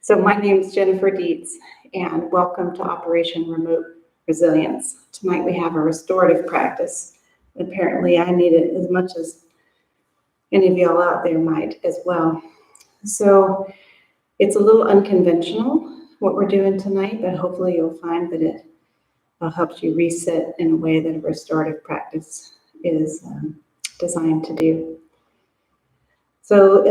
So my name is Jennifer Dietz, and welcome to Operation Remote Resilience. Tonight we have a restorative practice. Apparently I need it as much as any of y'all out there might as well. So it's a little unconventional what we're doing tonight, but hopefully you'll find that it helps you reset in a way that a restorative practice is designed to do. So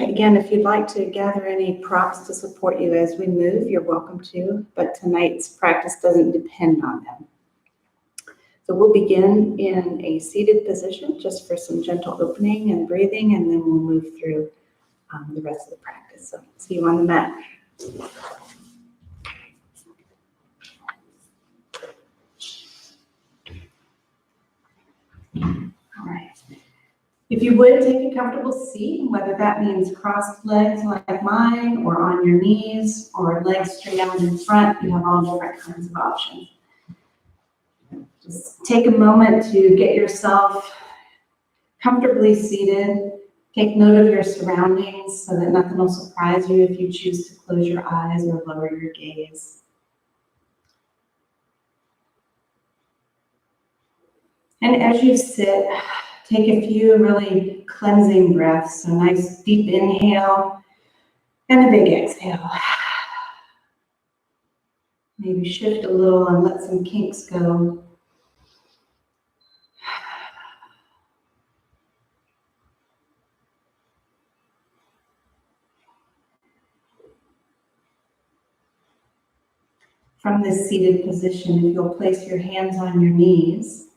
again, if you'd like to gather any props to support you as we move, you're welcome to, but tonight's practice doesn't depend on them. So we'll begin in a seated position just for some gentle opening and breathing, and then we'll move through the rest of the practice. So see you on the mat. All right. If you would, take a comfortable seat, whether that means crossed legs like mine, or on your knees, or legs straight out in front. You have all different kinds of options. Just take a moment to get yourself comfortably seated. Take note of your surroundings so that nothing will surprise you if you choose to close your eyes or lower your gaze. And as you sit, take a few really cleansing breaths. So nice deep inhale and a big exhale. Maybe shift a little and let some kinks go. From this seated position, if you'll place your hands on your knees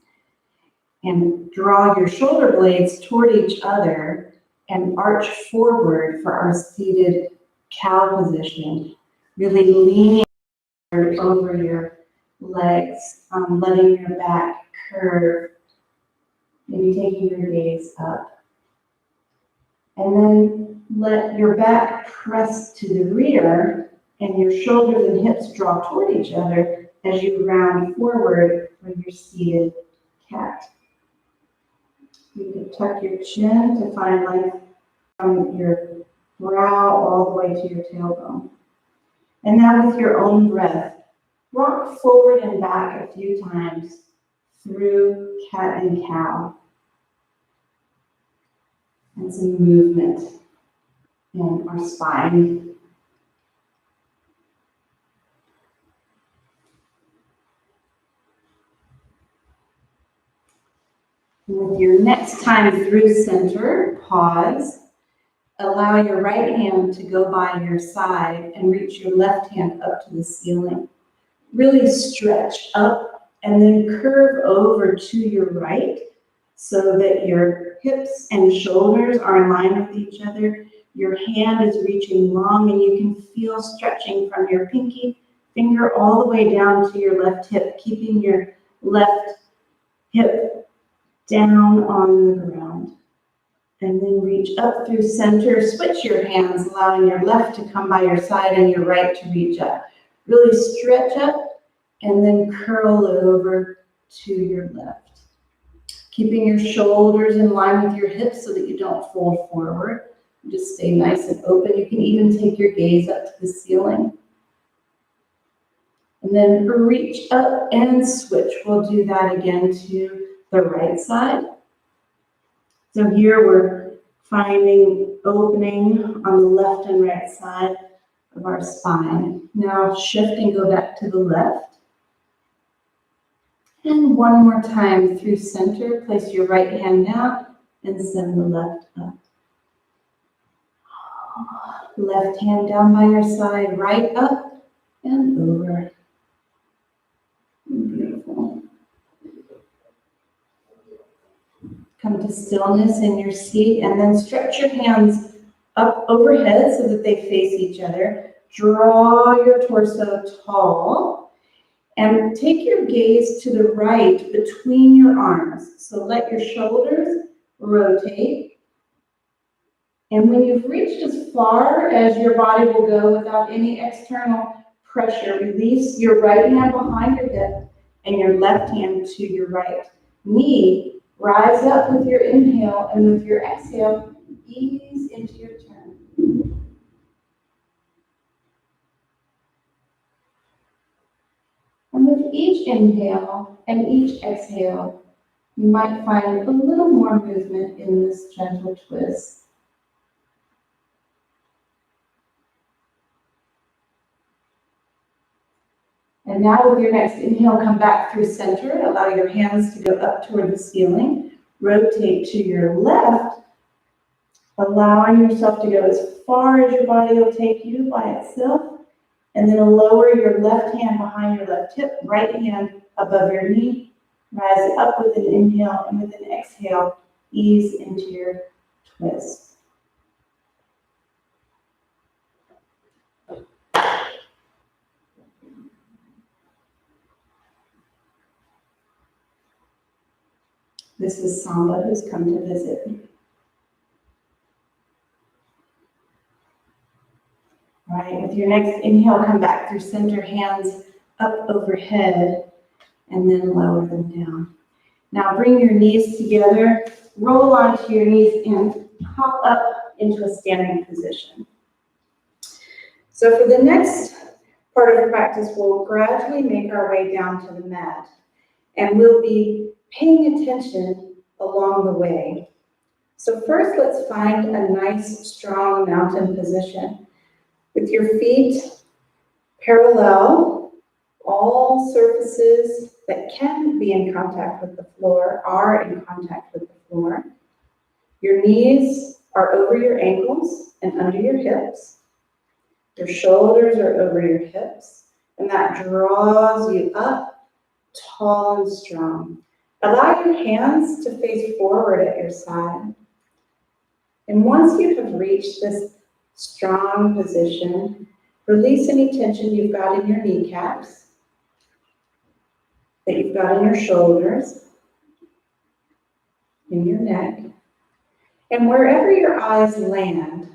and draw your shoulder blades toward each other and arch forward for our seated cow position, really leaning over your legs, letting your back curve, maybe taking your gaze up. And then let your back press to the rear and your shoulders and hips draw toward each other as you round forward for your seated cat. You can tuck your chin to find length from your brow all the way to your tailbone. And now with your own breath, rock forward and back a few times through cat and cow. And some movement in our spine. With your next time through center, pause. Allow your right hand to go by your side and reach your left hand up to the ceiling. Really stretch up and then curve over to your right so that your hips and shoulders are in line with each other. Your hand is reaching long and you can feel stretching from your pinky finger all the way down to your left hip, keeping your left hip down on the ground. And then reach up through center. Switch your hands, allowing your left to come by your side and your right to reach up. Really stretch up and then curl over to your left. Keeping your shoulders in line with your hips so that you don't fold forward. Just stay nice and open. You can even take your gaze up to the ceiling. And then reach up and switch. We'll do that again to the right side. So here we're finding opening on the left and right side of our spine. Now shift and go back to the left. And one more time through center, place your right hand down and send the left up. Left hand down by your side, right up and over. Beautiful. Come to stillness in your seat and then stretch your hands up overhead so that they face each other. Draw your torso tall and take your gaze to the right between your arms. So let your shoulders rotate. And when you've reached as far as your body will go without any external pressure, release your right hand behind your hip and your left hand to your right knee. Rise up with your inhale, and with your exhale, ease into your turn. with each inhale and each exhale, you might find a little more movement in this gentle twist. And now with your next inhale, come back through center. Allow your hands to go up toward the ceiling. Rotate to your left, allowing yourself to go as far as your body will take you by itself. And then lower your left hand behind your left hip, right hand above your knee. Rise up with an inhale, and with an exhale, ease into your twist. This is Samba, who's come to visit. All right, with your next inhale, come back through center, hands up overhead, and then lower them down. Now bring your knees together, roll onto your knees, and hop up into a standing position. So for the next part of the practice, we'll gradually make our way down to the mat, and we'll be paying attention along the way. So first, let's find a nice, strong mountain position. With your feet parallel, all surfaces that can be in contact with the floor are in contact with the floor. Your knees are over your ankles and under your hips. Your shoulders are over your hips, and that draws you up tall and strong. Allow your hands to face forward at your side. And once you have reached this strong position, release any tension you've got in your kneecaps, that you've got in your shoulders, in your neck, and wherever your eyes land,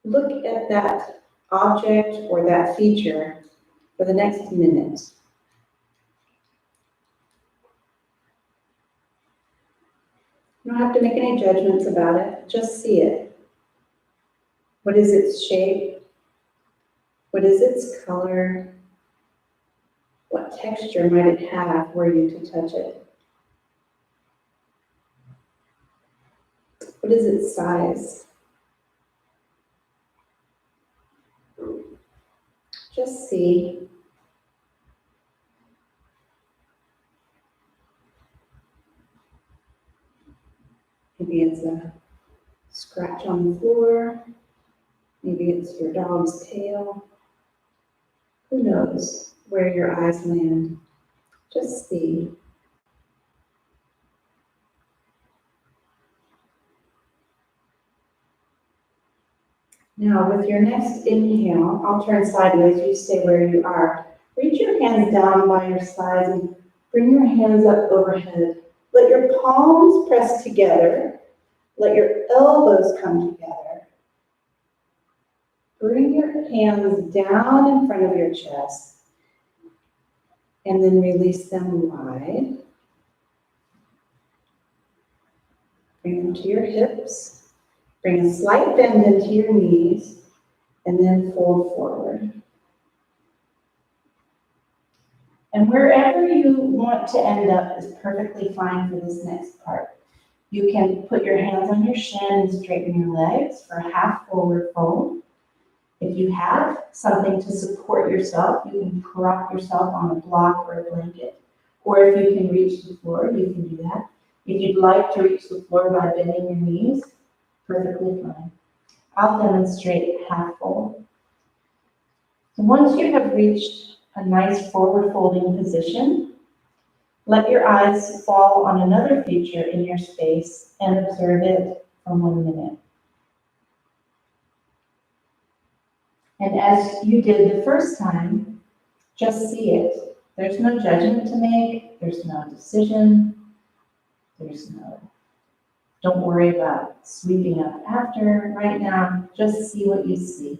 look at that object or that feature for the next minute. You don't have to make any judgments about it, just see it. What is its shape? What is its color? What texture might it have were you to touch it? What is its size? Just see. Maybe it's a scratch on the floor. Maybe it's your dog's tail. Who knows where your eyes land? Just see. Now, with your next inhale, I'll turn sideways, you stay where you are. Reach your hands down by your sides and bring your hands up overhead. Let your palms press together. Let your elbows come together. Bring your hands down in front of your chest and then release them wide. Bring them to your hips. Bring a slight bend into your knees and then fold forward. And wherever you want to end up is perfectly fine for this next part. You can put your hands on your shin and straighten your legs for a half forward fold. If you have something to support yourself, you can prop yourself on a block or a blanket. Or if you can reach the floor, you can do that. If you'd like to reach the floor by bending your knees, perfectly fine. I'll demonstrate half fold. So once you have reached a nice forward folding position, let your eyes fall on another feature in your space and observe it for 1 minute. And as you did the first time, just see it. There's no judgment to make, there's no decision, don't worry about sweeping up after right now, just see what you see.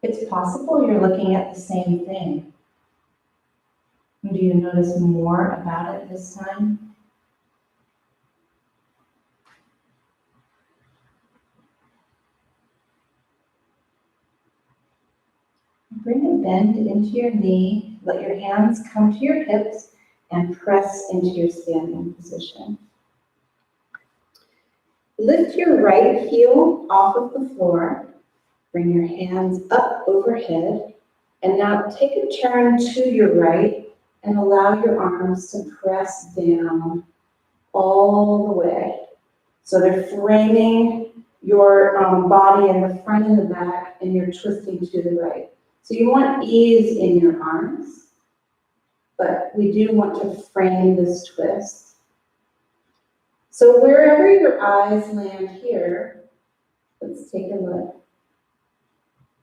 It's possible you're looking at the same thing. Do you notice more about it this time? Bring a bend into your knee. Let your hands come to your hips and press into your standing position. Lift your right heel off of the floor. Bring your hands up overhead. And now take a turn to your right and allow your arms to press down all the way. So they're framing your body in the front and the back, and you're twisting to the right. So you want ease in your arms, but we do want to frame this twist. So wherever your eyes land here, let's take a look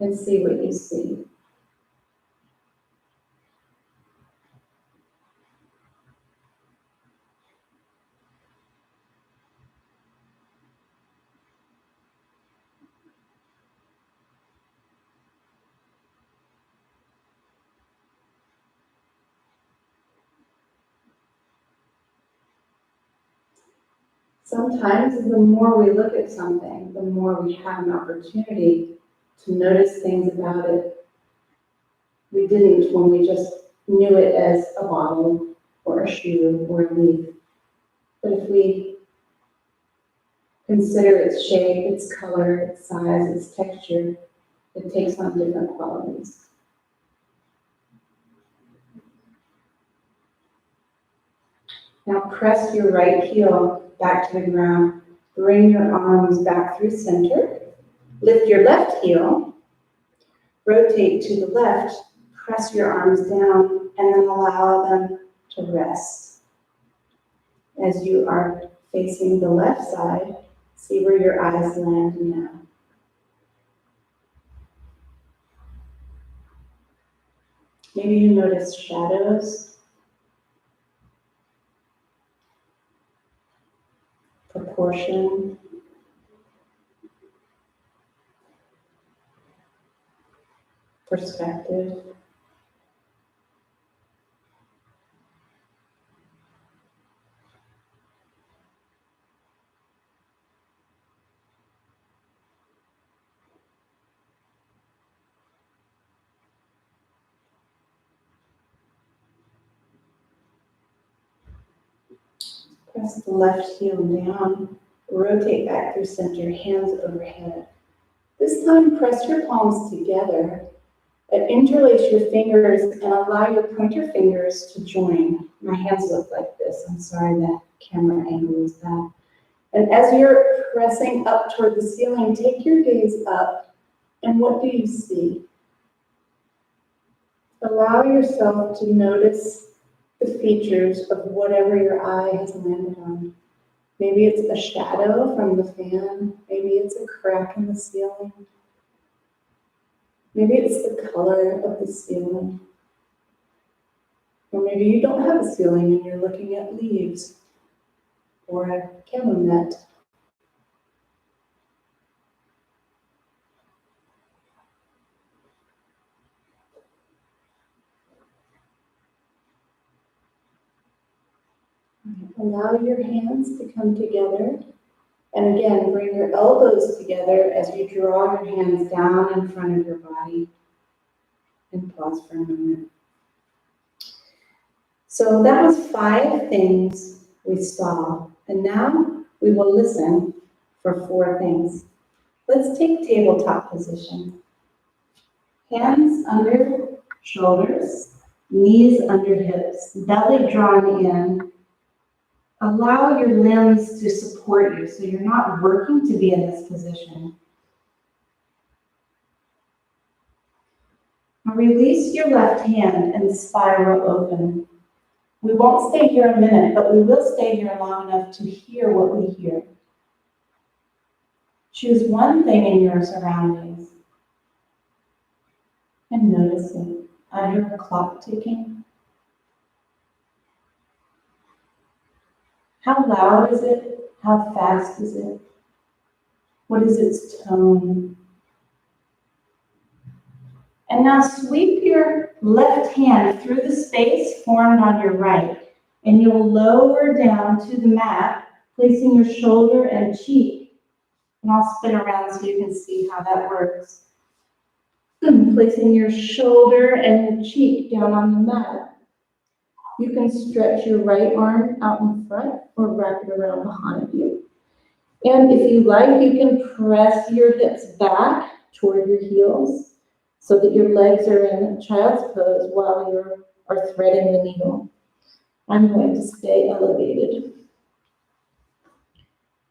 and see what you see. Sometimes the more we look at something, the more we have an opportunity to notice things about it we didn't when we just knew it as a bottle or a shoe or a leaf. But if we consider its shape, its color, its size, its texture, it takes on different qualities. Now press your right heel back to the ground. Bring your arms back through center. Lift your left heel. Rotate to the left. Press your arms down and then allow them to rest. As you are facing the left side, see where your eyes land now. Maybe you notice shadows, proportion, perspective. Press the left heel down, rotate back through center, hands overhead. This time, press your palms together and interlace your fingers and allow your pointer fingers to join. My hands look like this. I'm sorry that camera angle is bad. And as you're pressing up toward the ceiling, take your gaze up, and what do you see? Allow yourself to notice the features of whatever your eye has landed on. Maybe it's a shadow from the fan. Maybe it's a crack in the ceiling. Maybe it's the color of the ceiling. Or maybe you don't have a ceiling and you're looking at leaves or a camo net. Allow your hands to come together. And again, bring your elbows together as you draw your hands down in front of your body. And pause for a moment. So that was 5 things we saw. And now we will listen for 4 things. Let's take tabletop position. Hands under shoulders, knees under hips, belly drawn in. Allow your limbs to support you so you're not working to be in this position. Now release your left hand and spiral open. We won't stay here a minute, but we will stay here long enough to hear what we hear. Choose one thing in your surroundings and notice it. I hear a clock ticking. How loud is it? How fast is it? What is its tone? And now sweep your left hand through the space formed on your right, and you'll lower down to the mat, placing your shoulder and cheek. And I'll spin around so you can see how that works. Placing your shoulder and your cheek down on the mat. You can stretch your right arm out in front or wrap it around behind you. And if you like, you can press your hips back toward your heels so that your legs are in child's pose while you are threading the needle. I'm going to stay elevated.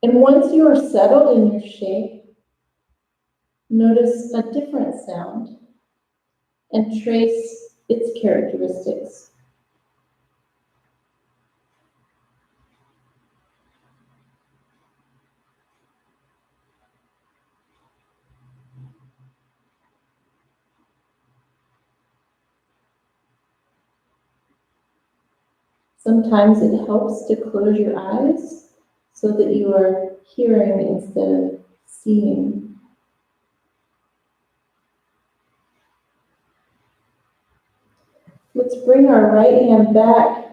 And once you are settled in your shape, notice a different sound and trace its characteristics. Sometimes it helps to close your eyes so that you are hearing instead of seeing. Let's bring our right hand back,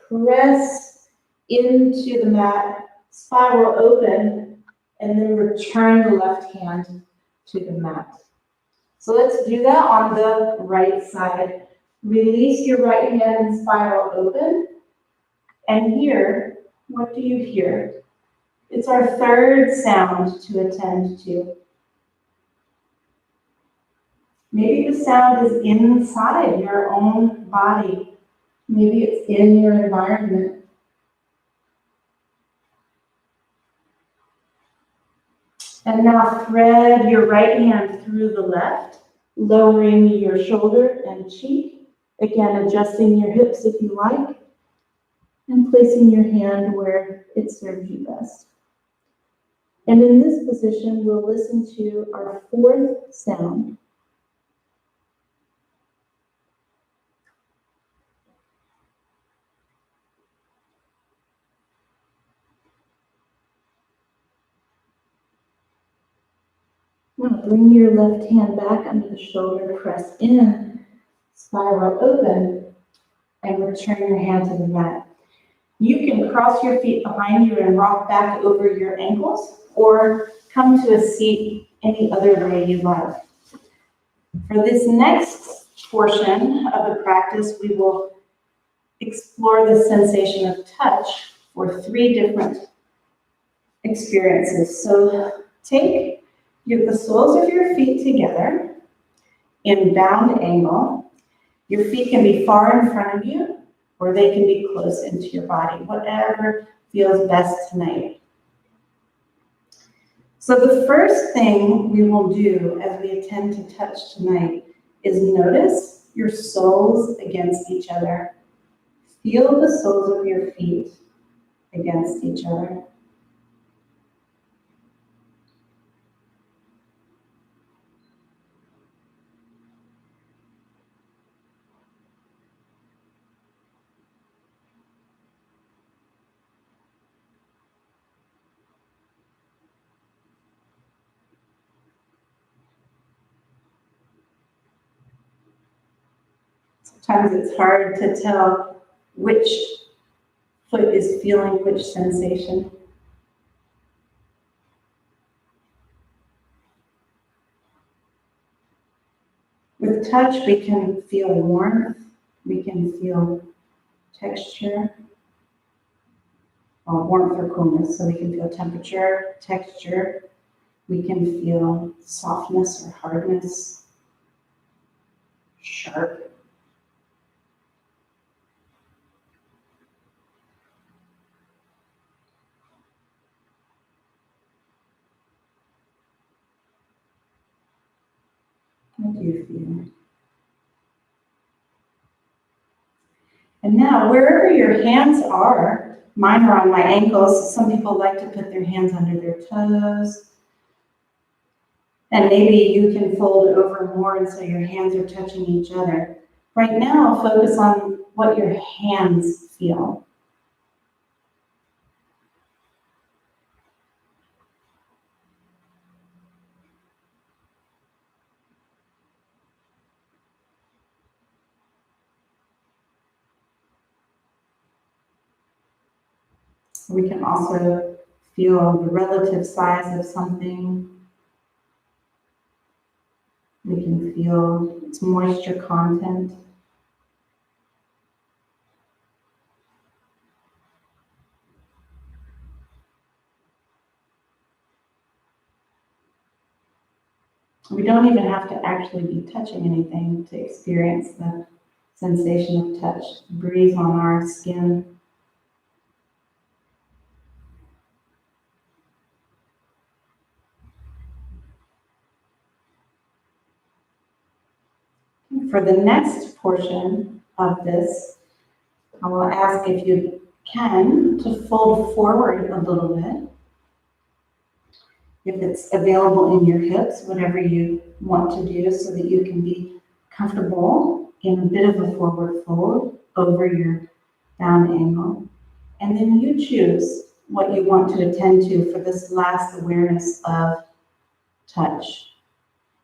press into the mat, spiral open, and then return the left hand to the mat. So let's do that on the right side. Release your right hand and spiral open. And here, what do you hear? It's our third sound to attend to. Maybe the sound is inside your own body. Maybe it's in your environment. And now thread your right hand through the left, lowering your shoulder and cheek. Again, adjusting your hips if you like, and placing your hand where it serves you best. And in this position, we'll listen to our fourth sound. Now bring your left hand back under the shoulder, press in, spiral open, and return your hand to the mat. You can cross your feet behind you and rock back over your ankles, or come to a seat any other way you like. For this next portion of the practice, we will explore the sensation of touch for 3 different experiences. So take the soles of your feet together in bound angle. Your feet can be far in front of you, or they can be close into your body, whatever feels best tonight. So the first thing we will do as we attend to touch tonight is notice your soles against each other. Feel the soles of your feet against each other. Sometimes it's hard to tell which foot is feeling which sensation. With touch, we can feel warmth, we can feel texture, or warmth or coolness, so we can feel temperature, texture, we can feel softness or hardness, sharp. How do you feel? And now, wherever your hands are, mine are on my ankles. Some people like to put their hands under their toes. And maybe you can fold it over more and so your hands are touching each other. Right now, focus on what your hands feel. We can also feel the relative size of something. We can feel its moisture content. We don't even have to actually be touching anything to experience the sensation of touch. Breeze on our skin. For the next portion of this, I will ask if you can to fold forward a little bit. If it's available in your hips, whatever you want to do so that you can be comfortable in a bit of a forward fold over your down angle. And then you choose what you want to attend to for this last awareness of touch.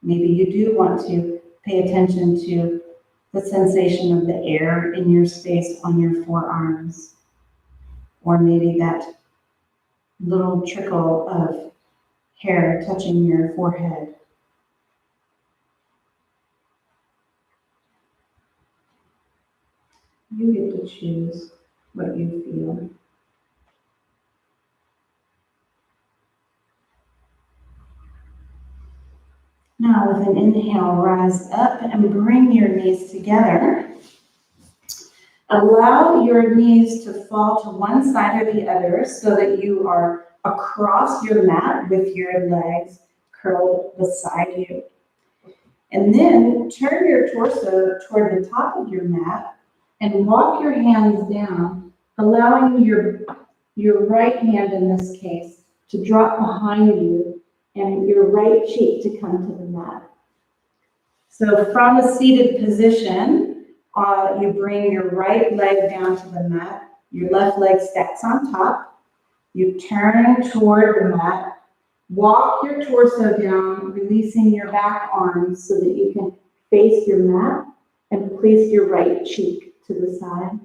Maybe you do want to pay attention to the sensation of the air in your space on your forearms, or maybe that little trickle of hair touching your forehead. You get to choose what you feel. Now with an inhale, rise up and bring your knees together. Allow your knees to fall to one side or the other so that you are across your mat with your legs curled beside you. And then turn your torso toward the top of your mat and walk your hands down, allowing your right hand in this case to drop behind you and your right cheek to come to the mat. So from a seated position, you bring your right leg down to the mat, your left leg stacks on top, you turn toward the mat, walk your torso down, releasing your back arms so that you can face your mat and place your right cheek to the side.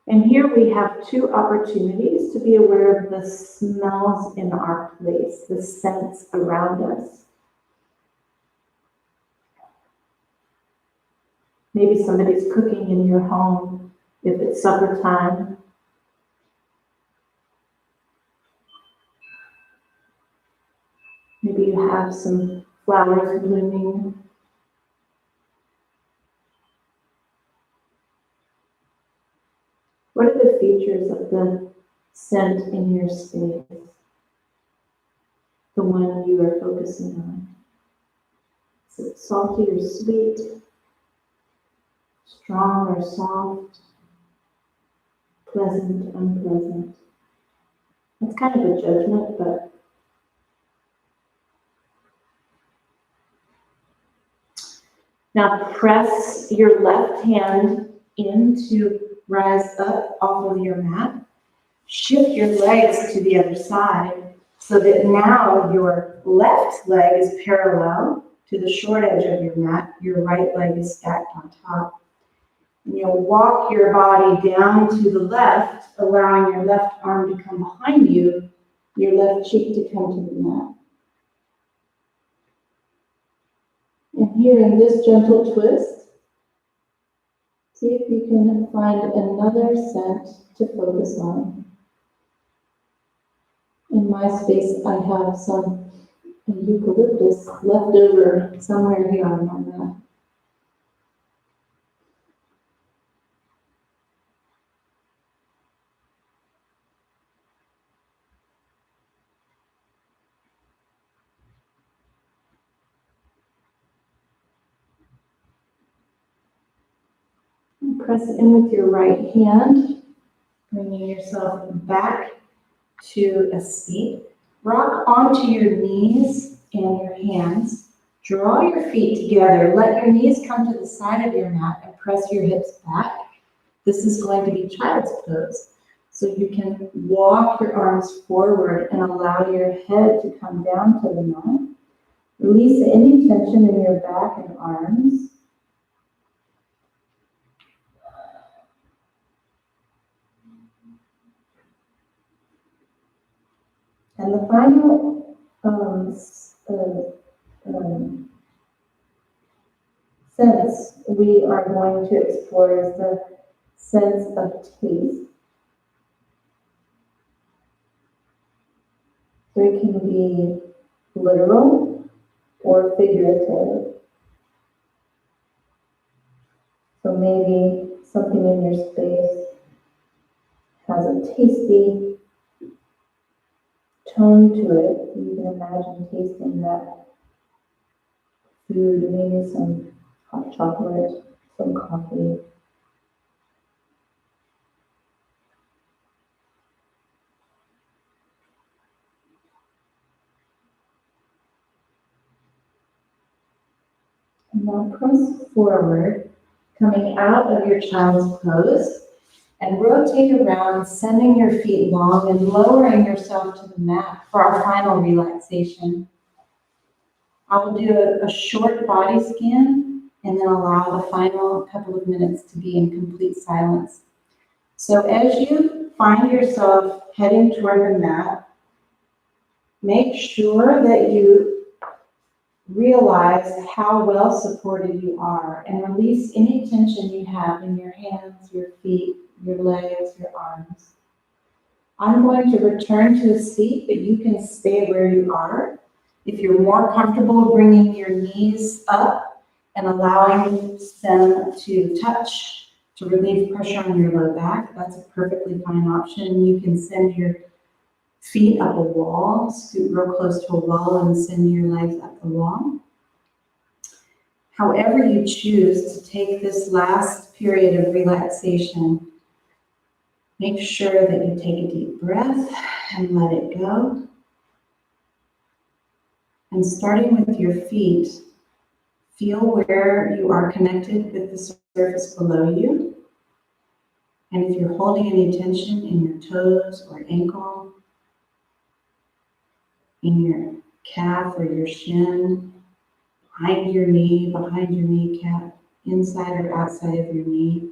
And here we have two opportunities to be aware of the smells in our place, the scents around us. Maybe somebody's cooking in your home if it's supper time. Maybe you have some flowers blooming. What are the features of the scent in your space? The one you are focusing on. Is it salty or sweet? Strong or soft? Pleasant, unpleasant? It's kind of a judgment, but now press your left hand in to rise up off of your mat. Shift your legs to the other side so that now your left leg is parallel to the short edge of your mat. Your right leg is stacked on top. And you'll walk your body down to the left, allowing your left arm to come behind you, your left cheek to come to the mat. And here in this gentle twist, see if you can find another scent to focus on. In my space, I have some eucalyptus left over somewhere here on my mat. Press in with your right hand, bringing yourself back to a seat. Rock onto your knees and your hands. Draw your feet together. Let your knees come to the side of your mat and press your hips back. This is going to be child's pose. So you can walk your arms forward and allow your head to come down to the mat. Release any tension in your back and arms. And the final sense we are going to explore is the sense of taste. So it can be literal or figurative. So maybe something in your space has a tasty tone to it. You can imagine tasting that food, maybe some hot chocolate, some coffee. And now press forward, coming out of your child's pose, and rotate around, sending your feet long and lowering yourself to the mat for our final relaxation. I will do a short body scan and then allow the final couple of minutes to be in complete silence. So as you find yourself heading toward the mat, make sure that you realize how well supported you are and release any tension you have in your hands, your feet, your legs, your arms. I'm going to return to a seat, but you can stay where you are. If you're more comfortable bringing your knees up and allowing them to touch to relieve pressure on your low back, that's a perfectly fine option. You can send your feet up a wall, scoot real close to a wall and send your legs up the wall. However you choose to take this last period of relaxation, make sure that you take a deep breath and let it go. And starting with your feet, feel where you are connected with the surface below you. And if you're holding any tension in your toes or ankle, in your calf or your shin, behind your knee, behind your kneecap, inside or outside of your knee,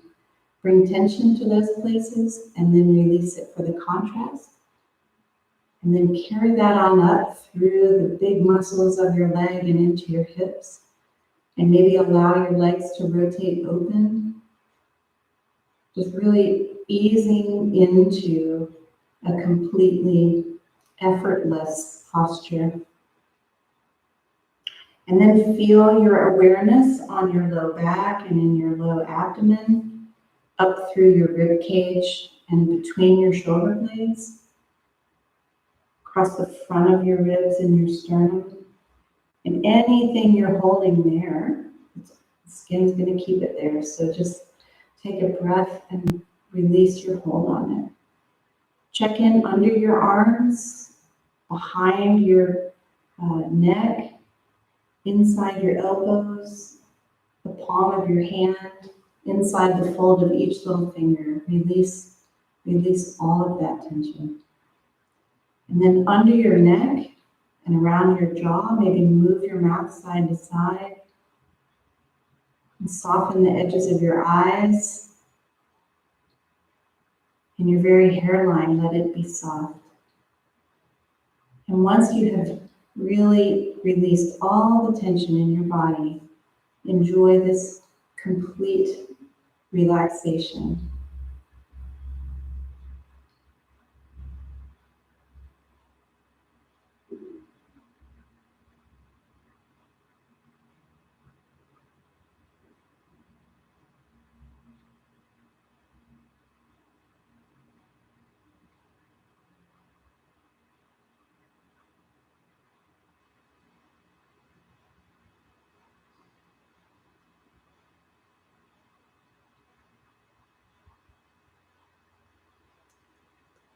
bring tension to those places and then release it for the contrast. And then carry that on up through the big muscles of your leg and into your hips. And maybe allow your legs to rotate open. Just really easing into a completely effortless posture. And then feel your awareness on your low back and in your low abdomen, up through your rib cage and between your shoulder blades. Across the front of your ribs and your sternum. And anything you're holding there, the skin's going to keep it there. So just take a breath and release your hold on it. Check in under your arms, behind your neck, inside your elbows, the palm of your hand, inside the fold of each little finger. Release all of that tension. And then under your neck and around your jaw, maybe move your mouth side to side and soften the edges of your eyes. And your very hairline, let it be soft. And once you have really released all the tension in your body, enjoy this complete relaxation.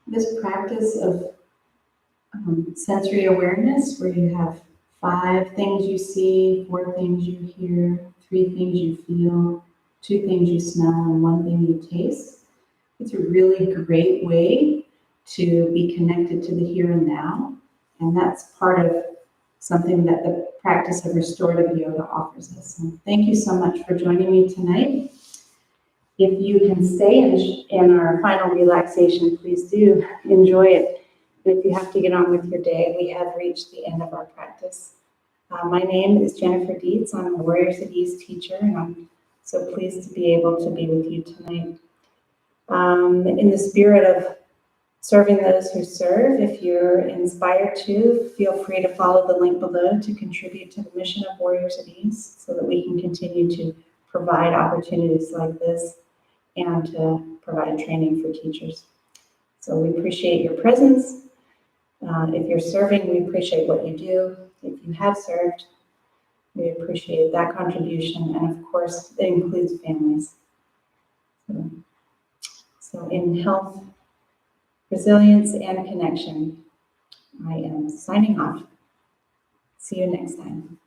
This practice of sensory awareness, where you have 5 things you see, 4 things you hear, 3 things you feel, 2 things you smell, and 1 thing you taste. It's a really great way to be connected to the here and now, and that's part of something that the practice of restorative yoga offers us. So thank you so much for joining me tonight. If you can stay in our final relaxation, please do enjoy it. And if you have to get on with your day, we have reached the end of our practice. My name is Jennifer Dietz. I'm a Warriors at Ease teacher, and I'm so pleased to be able to be with you tonight. In the spirit of serving those who serve, if you're inspired to, feel free to follow the link below to contribute to the mission of Warriors at Ease so that we can continue to provide opportunities like this and to provide training for teachers. So we appreciate your presence. If you're serving, we appreciate what you do. If you have served, we appreciate that contribution. And of course, it includes families. So in health, resilience, and connection, I am signing off. See you next time.